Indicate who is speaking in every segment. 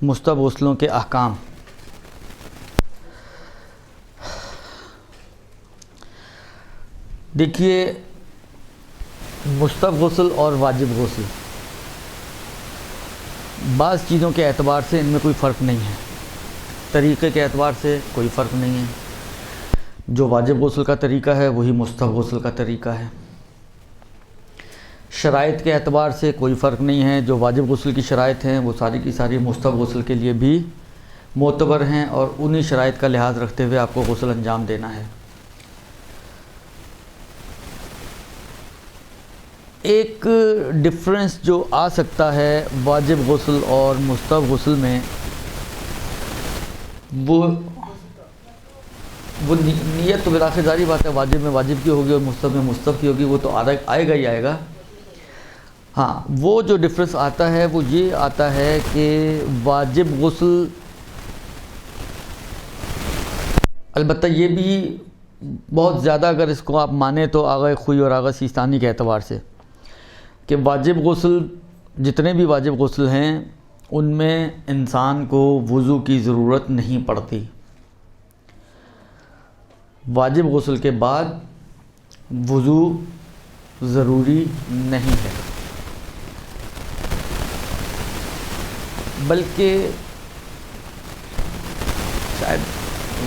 Speaker 1: مستحب غسلوں کے احکام۔ دیکھیے، مستحب غسل اور واجب غسل بعض چیزوں کے اعتبار سے ان میں کوئی فرق نہیں ہے، طریقے کے اعتبار سے کوئی فرق نہیں ہے۔ جو واجب غسل کا طریقہ ہے وہی مستحب غسل کا طریقہ ہے۔ شرائط کے اعتبار سے کوئی فرق نہیں ہے، جو واجب غسل کی شرائط ہیں وہ ساری کی ساری مستحب غسل کے لیے بھی معتبر ہیں، اور انہی شرائط کا لحاظ رکھتے ہوئے آپ کو غسل انجام دینا ہے۔ ایک ڈفرنس جو آ سکتا ہے واجب غسل اور مستحب غسل میں، وہ نیت تو بلاخر ظاہری بات ہے، واجب میں واجب کی ہوگی اور مستحب میں مستحب کی ہوگی، وہ تو آئے گا ہی آئے گا۔ ہاں، وہ جو ڈفرنس آتا ہے وہ یہ آتا ہے کہ واجب غسل، البتہ یہ بھی بہت زیادہ اگر اس کو آپ مانیں تو آغا خوئی اور آغا سیستانی کے اعتبار سے، کہ واجب غسل، جتنے بھی واجب غسل ہیں ان میں انسان کو وضو کی ضرورت نہیں پڑتی۔ واجب غسل کے بعد وضو ضروری نہیں ہے، بلکہ شاید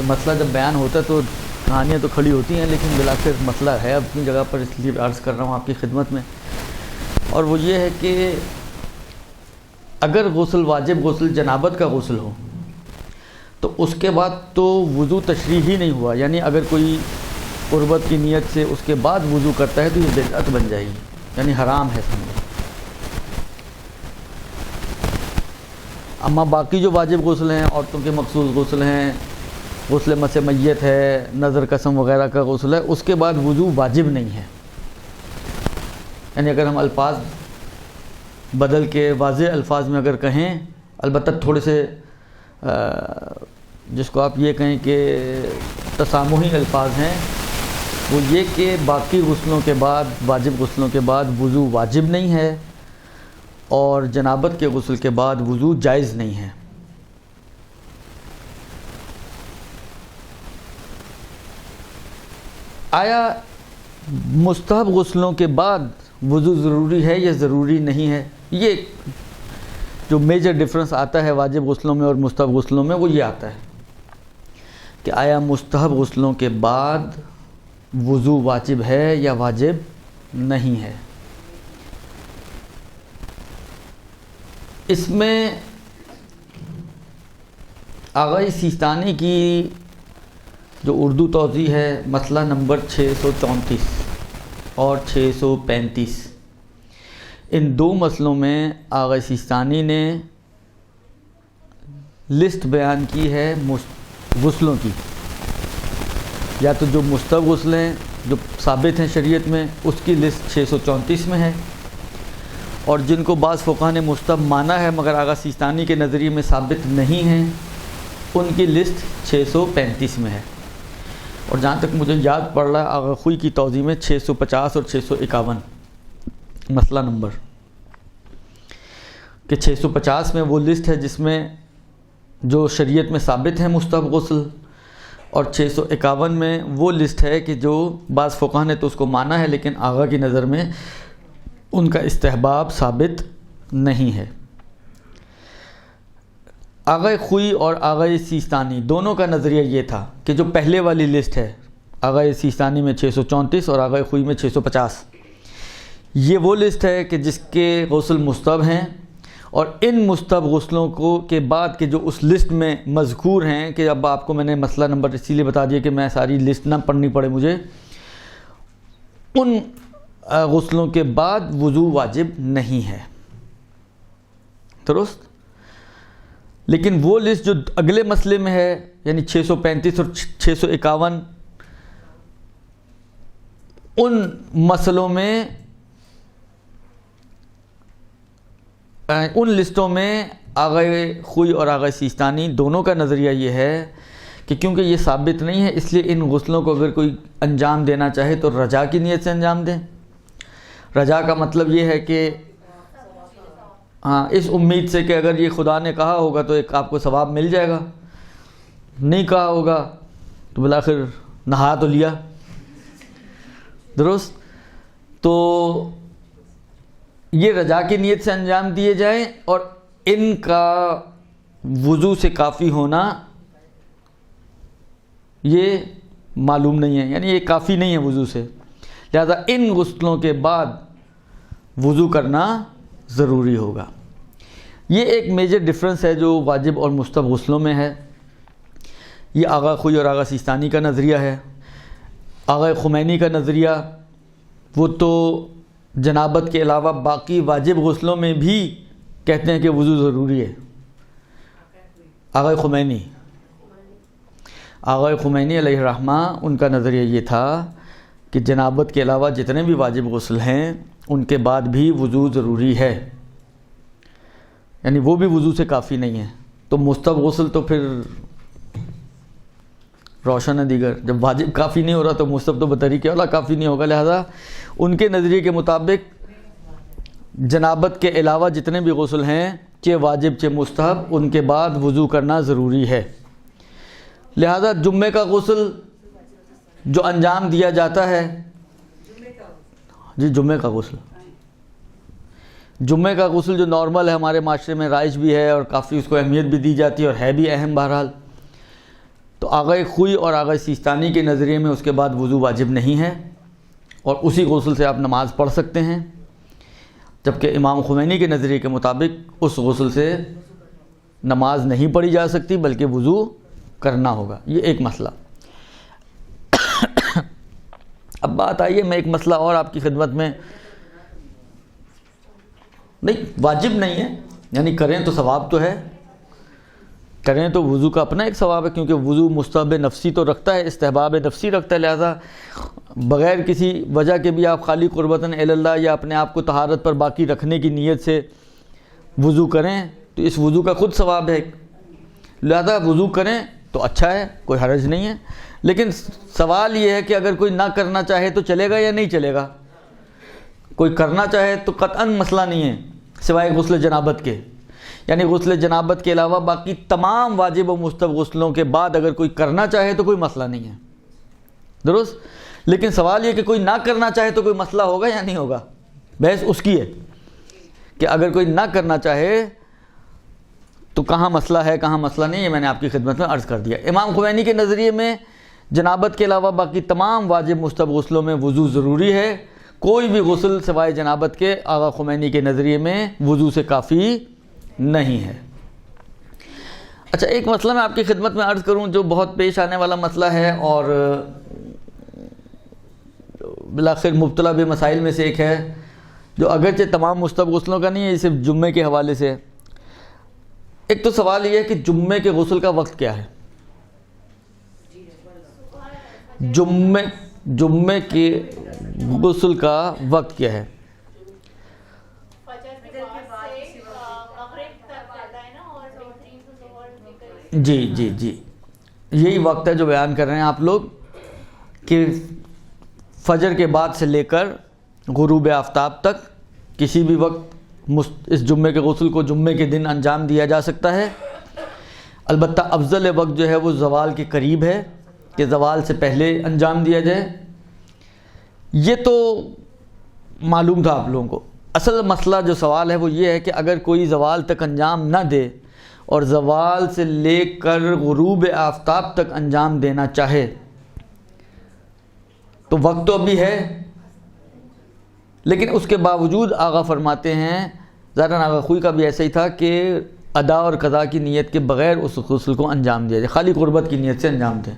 Speaker 1: مسئلہ جب بیان ہوتا ہے تو کہانیاں تو کھڑی ہوتی ہیں، لیکن بالآخر مسئلہ ہے اپنی جگہ پر، اس لیے عرض کر رہا ہوں آپ کی خدمت میں۔ اور وہ یہ ہے کہ اگر غسل واجب غسل جنابت کا غسل ہو تو اس کے بعد تو وضو تشریع ہی نہیں ہوا، یعنی اگر کوئی قربت کی نیت سے اس کے بعد وضو کرتا ہے تو یہ بدعت بن جائے گی، یعنی حرام ہے سمجھو۔ اما باقی جو واجب غسل ہیں، عورتوں کے مخصوص غسل ہیں، غسل مس میت ہے، نظر قسم وغیرہ کا غسل ہے، اس کے بعد وضو واجب نہیں ہے۔ یعنی اگر ہم الفاظ بدل کے واضح الفاظ میں اگر کہیں، البتہ تھوڑے سے جس کو آپ یہ کہیں کہ تسامحی الفاظ ہیں، وہ یہ کہ باقی غسلوں کے بعد، واجب غسلوں کے بعد وضو واجب نہیں ہے، اور جنابت کے غسل کے بعد وضو جائز نہیں ہے۔ آیا مستحب غسلوں کے بعد وضو ضروری ہے یا ضروری نہیں ہے؟ یہ جو میجر ڈفرنس آتا ہے واجب غسلوں میں اور مستحب غسلوں میں، وہ یہ آتا ہے کہ آیا مستحب غسلوں کے بعد وضو واجب ہے یا واجب نہیں ہے۔ اس میں آغا سیستانی کی جو اردو توضیح ہے، مسئلہ نمبر 634 اور 635، ان دو مسئلوں میں آغا سیستانی نے لسٹ بیان کی ہے غسلوں کی، یا تو جو مستحب غسل ہیں جو ثابت ہیں شریعت میں اس کی لسٹ 634 میں ہے، اور جن کو بعض فقہا نے مستحب مانا ہے مگر آغا سیستانی کے نظریے میں ثابت نہیں ہیں، ان کی لسٹ 635 میں ہے۔ اور جہاں تک مجھے یاد پڑ رہا ہے آغا خوئی کی توضیح میں 650 اور 651 مسئلہ نمبر، کہ 650 میں وہ لسٹ ہے جس میں جو شریعت میں ثابت ہے مستحب غسل، اور 651 میں وہ لسٹ ہے کہ جو بعض فقہا نے تو اس کو مانا ہے لیکن آغا کی نظر میں ان کا استحباب ثابت نہیں ہے۔ آغا خوئی اور آغا سیستانی دونوں کا نظریہ یہ تھا کہ جو پہلے والی لسٹ ہے، آغا سیستانی میں 634 اور آغا خوئی میں 650، یہ وہ لسٹ ہے کہ جس کے غسل مستحب ہیں، اور ان مستحب غسلوں کو کے بعد کے جو اس لسٹ میں مذکور ہیں، کہ اب آپ کو میں نے مسئلہ نمبر اسی لیے بتا دیا کہ میں ساری لسٹ نہ پڑھنی پڑے مجھے، ان غسلوں کے بعد وضو واجب نہیں ہے، درست؟ لیکن وہ لسٹ جو اگلے مسئلے میں ہے، یعنی 635 اور 651، ان مسئلوں میں، ان لسٹوں میں آغا خوئی اور آغا سیستانی دونوں کا نظریہ یہ ہے کہ کیونکہ یہ ثابت نہیں ہے، اس لیے ان غسلوں کو اگر کوئی انجام دینا چاہے تو رجا کی نیت سے انجام دیں۔ رجا کا مطلب یہ ہے کہ ہاں اس امید سے کہ اگر یہ خدا نے کہا ہوگا تو ایک آپ کو ثواب مل جائے گا، نہیں کہا ہوگا تو بالآخر نہا تو لیا، درست. تو یہ رجا کی نیت سے انجام دیے جائیں، اور ان کا وضو سے کافی ہونا یہ معلوم نہیں ہے، یعنی یہ کافی نہیں ہے وضو سے، لہذا ان غسلوں کے بعد وضو کرنا ضروری ہوگا. یہ ایک میجر ڈفرنس ہے جو واجب اور مستحب غسلوں میں ہے. یہ آغا خوئی اور آغا سیستانی کا نظریہ ہے. آغا خمینی کا نظریہ وہ تو جنابت کے علاوہ باقی واجب غسلوں میں بھی کہتے ہیں کہ وضو ضروری ہے. آغا خمینی علیہ الرحمہ ان کا نظریہ یہ تھا کہ جنابت کے علاوہ جتنے بھی واجب غسل ہیں ان کے بعد بھی وضو ضروری ہے، یعنی وہ بھی وضو سے کافی نہیں ہے. تو مستحب غسل تو پھر روشن ہے دیگر، جب واجب کافی نہیں ہو رہا تو مستحب تو بطریقہ اولا کافی نہیں ہوگا. لہذا ان کے نظریے کے مطابق جنابت کے علاوہ جتنے بھی غسل ہیں چاہے واجب چاہے مستحب ان کے بعد وضو کرنا ضروری ہے. لہذا جمعے کا غسل جو انجام دیا جاتا ہے، جمعے کا غسل جو نارمل ہے ہمارے معاشرے میں رائج بھی ہے اور کافی اس کو اہمیت بھی دی جاتی ہے اور ہے بھی اہم بہرحال. تو آغا خوئی اور آغا سیستانی کے نظریے میں اس کے بعد وضو واجب نہیں ہے اور اسی غسل سے آپ نماز پڑھ سکتے ہیں، جبکہ امام خمینی کے نظریے کے مطابق اس غسل سے نماز نہیں پڑھی جا سکتی بلکہ وضو کرنا ہوگا. یہ ایک مسئلہ. اب بات آئیے میں ایک مسئلہ اور آپ کی خدمت میں، نہیں واجب نہیں ہے، یعنی کریں تو ثواب تو ہے، کریں تو وضو کا اپنا ایک ثواب ہے، کیونکہ وضو مستحب نفسی تو رکھتا ہے، استحباب نفسی رکھتا ہے. لہذا بغیر کسی وجہ کے بھی آپ خالی قربتاً الی اللہ یا اپنے آپ کو طہارت پر باقی رکھنے کی نیت سے وضو کریں تو اس وضو کا خود ثواب ہے. لہذا وضو کریں تو اچھا ہے، کوئی حرج نہیں ہے. لیکن سوال یہ ہے کہ اگر کوئی نہ کرنا چاہے تو چلے گا یا نہیں چلے گا؟ کوئی کرنا چاہے تو قطعاً مسئلہ نہیں ہے سوائے غسل جنابت کے، یعنی غسل جنابت کے علاوہ باقی تمام واجب و مستحب غسلوں کے بعد اگر کوئی کرنا چاہے تو کوئی مسئلہ نہیں ہے، درست. لیکن سوال یہ کہ کوئی نہ کرنا چاہے تو کوئی مسئلہ ہوگا یا نہیں ہوگا؟ بحث اس کی ہے کہ اگر کوئی نہ کرنا چاہے تو کہاں مسئلہ ہے کہاں مسئلہ نہیں ہے. میں نے آپ کی خدمت میں عرض کر دیا. امام خمینی کے نظریے میں جنابت کے علاوہ باقی تمام واجب مستحب غسلوں میں وضو ضروری ہے. کوئی بھی غسل سوائے جنابت کے آغا خمینی کے نظریے میں وضو سے کافی نہیں ہے. اچھا ایک مسئلہ میں آپ کی خدمت میں عرض کروں جو بہت پیش آنے والا مسئلہ ہے اور بالآخر مبتلا بے مسائل میں سے ایک ہے، جو اگرچہ تمام مستحب غسلوں کا نہیں ہے، یہ صرف جمعے کے حوالے سے. ایک تو سوال یہ ہے کہ جمعے کے غسل کا وقت کیا ہے؟ جمعے کے غسل کا وقت کیا ہے؟ جی یہی وقت ہے جو بیان کر رہے ہیں آپ لوگ کہ فجر کے بعد سے لے کر غروب آفتاب تک کسی بھی وقت اس جمعے کے غسل کو جمعے کے دن انجام دیا جا سکتا ہے. البتہ افضل وقت جو ہے وہ زوال کے قریب ہے کہ زوال سے پہلے انجام دیا جائے. یہ تو معلوم تھا آپ لوگوں کو. اصل مسئلہ جو سوال ہے وہ یہ ہے کہ اگر کوئی زوال تک انجام نہ دے اور زوال سے لے کر غروب آفتاب تک انجام دینا چاہے تو وقت تو ابھی ہے، لیکن اس کے باوجود آغا فرماتے ہیں، ظاہراً آغا خوئی کا بھی ایسا ہی تھا کہ ادا اور قضا کی نیت کے بغیر اس غسل کو انجام دیا جائے، خالی قربت کی نیت سے انجام دیں.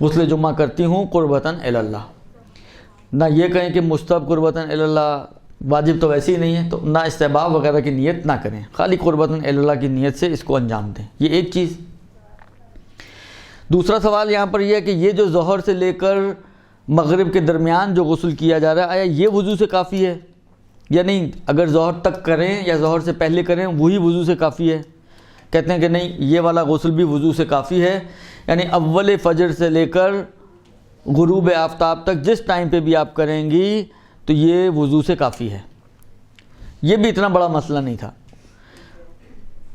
Speaker 1: غسل جمعہ کرتی ہوں قربتاً الی اللہ، نہ یہ کہیں کہ مستحب قربتاً الی اللہ، واجب تو ویسے ہی نہیں ہے تو نہ استحباب وغیرہ کی نیت نہ کریں، خالی قربتاً الی اللہ کی نیت سے اس کو انجام دیں. یہ ایک چیز. دوسرا سوال یہاں پر یہ ہے کہ یہ جو ظہر سے لے کر مغرب کے درمیان جو غسل کیا جا رہا ہے آیا یہ وضو سے کافی ہے یا نہیں؟ اگر ظہر تک کریں یا ظہر سے پہلے کریں وہی وضو سے کافی ہے؟ کہتے ہیں کہ نہیں، یہ والا غسل بھی وضو سے کافی ہے، یعنی اول فجر سے لے کر غروب آفتاب تک جس ٹائم پہ بھی آپ کریں گی تو یہ وضو سے کافی ہے. یہ بھی اتنا بڑا مسئلہ نہیں تھا.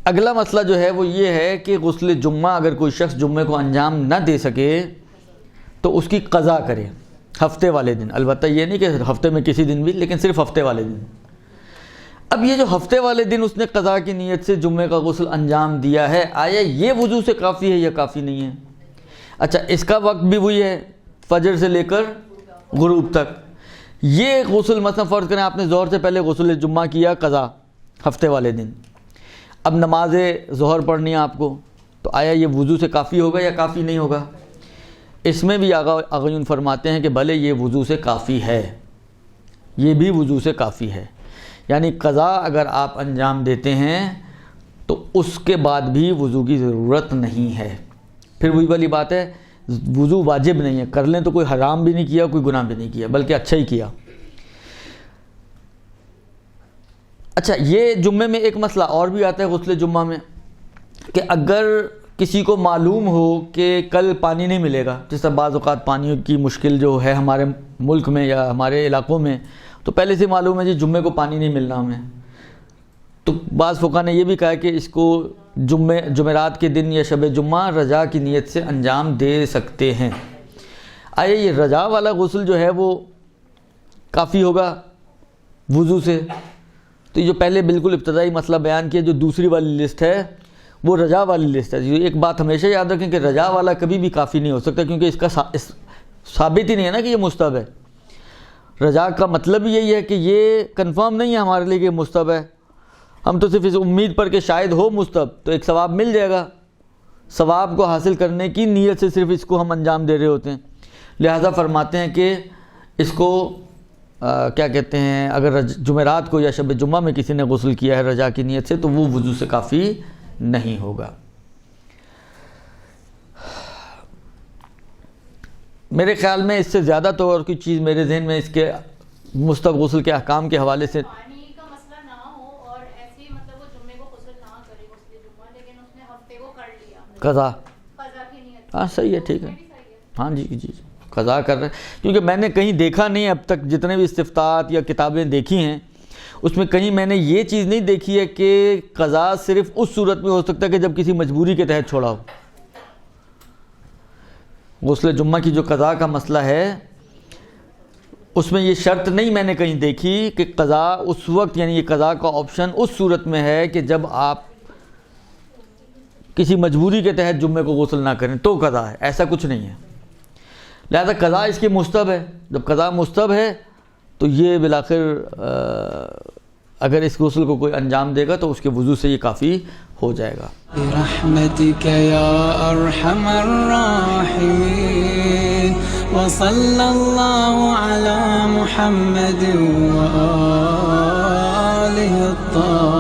Speaker 1: اگلا مسئلہ جو ہے وہ یہ ہے کہ غسل جمعہ اگر کوئی شخص جمعے کو انجام نہ دے سکے تو اس کی قضا کرے ہفتے والے دن، البتہ یہ نہیں کہ ہفتے میں کسی دن بھی، لیکن صرف ہفتے والے دن۔ اب یہ جو ہفتے والے دن اس نے قضا کی نیت سے جمعے کا غسل انجام دیا ہے، آیا یہ وضو سے کافی ہے یا کافی نہیں ہے؟ اچھا، اس کا وقت بھی وہی ہے فجر سے لے کر غروب تک۔ یہ غسل مثلا فرض کریں آپ نے ظہر سے پہلے غسل جمعہ کیا قضا ہفتے والے دن، اب نماز ظہر پڑھنی ہے آپ کو، تو آیا یہ وضو سے کافی ہوگا یا کافی نہیں ہوگا؟ اس میں بھی آغایون فرماتے ہیں کہ بھلے یہ وضو سے کافی ہے، یہ بھی وضو سے کافی ہے، یعنی قضا اگر آپ انجام دیتے ہیں تو اس کے بعد بھی وضو کی ضرورت نہیں ہے۔ پھر وہی والی بات ہے، وضو واجب نہیں ہے، کر لیں تو کوئی حرام بھی نہیں کیا، کوئی گناہ بھی نہیں کیا، بلکہ اچھا ہی کیا۔ اچھا، یہ جمعے میں ایک مسئلہ اور بھی آتا ہے غسل جمعہ میں، کہ اگر کسی کو معلوم ہو کہ کل پانی نہیں ملے گا، جس طرح بعض اوقات پانی کی مشکل جو ہے ہمارے ملک میں یا ہمارے علاقوں میں، تو پہلے سے معلوم ہے جی جمعے کو پانی نہیں ملنا ہمیں، تو بعض فقہا نے یہ بھی کہا کہ اس کو جمعرات کے دن یا شب جمعہ رجا کی نیت سے انجام دے سکتے ہیں۔ آیا یہ رجا والا غسل جو ہے وہ کافی ہوگا وضو سے؟ تو یہ جو پہلے بالکل ابتدائی مسئلہ بیان کیا، جو دوسری والی لسٹ ہے وہ رجا والی لسٹ ہے۔ ایک بات ہمیشہ یاد رکھیں کہ رجا والا کبھی بھی کافی نہیں ہو سکتا، کیونکہ اس کا ثابت ہی نہیں ہے نا کہ یہ مستحب ہے۔ رجا کا مطلب یہی ہے کہ یہ کنفرم نہیں ہے ہمارے لیے کہ مستحب ہے، ہم تو صرف اس امید پر کہ شاید ہو مستحب تو ایک ثواب مل جائے گا، ثواب کو حاصل کرنے کی نیت سے صرف اس کو ہم انجام دے رہے ہوتے ہیں۔ لہذا فرماتے ہیں کہ اس کو کیا کہتے ہیں، اگر جمعرات کو یا شب جمعہ میں کسی نے غسل کیا ہے رجا کی نیت سے تو وہ وضو سے کافی نہیں ہوگا۔ میرے خیال میں اس سے زیادہ تو اور کوئی چیز میرے ذہن میں اس کے مستحب غسل کے احکام کے حوالے سے
Speaker 2: پانی کا مسئلہ نہ ہو اور ایسے مطلب وہ جمعے کو غسل نہ کرے غسل جمعہ، لیکن اس نے ہفتے کو کر لیا
Speaker 1: قضا
Speaker 2: کی نیت،
Speaker 1: ہاں صحیح ہے، ٹھیک ہے، ہاں جی قضا کر رہے ہیں، کیونکہ میں نے کہیں دیکھا نہیں اب تک، جتنے بھی استفتاءات یا کتابیں دیکھی ہیں اس میں کہیں میں نے یہ چیز نہیں دیکھی ہے کہ قضا صرف اس صورت میں ہو سکتا ہے کہ جب کسی مجبوری کے تحت چھوڑا ہو۔ غسل جمعہ کی جو قضا کا مسئلہ ہے اس میں یہ شرط نہیں میں نے کہیں دیکھی کہ قضا اس وقت، یعنی یہ قضا کا آپشن اس صورت میں ہے کہ جب آپ کسی مجبوری کے تحت جمعے کو غسل نہ کریں تو قضا ہے، ایسا کچھ نہیں ہے۔ لہذا قضا اس کی مستحب ہے، جب قضا مستحب ہے تو یہ بالآخر اگر اس غسل کو کوئی انجام دے گا تو اس کے وضو سے یہ کافی ہو جائے گا۔
Speaker 3: برحمتک یا ارحم الراحمین وصلی اللہ علی محمد وآلہ الطاہرین۔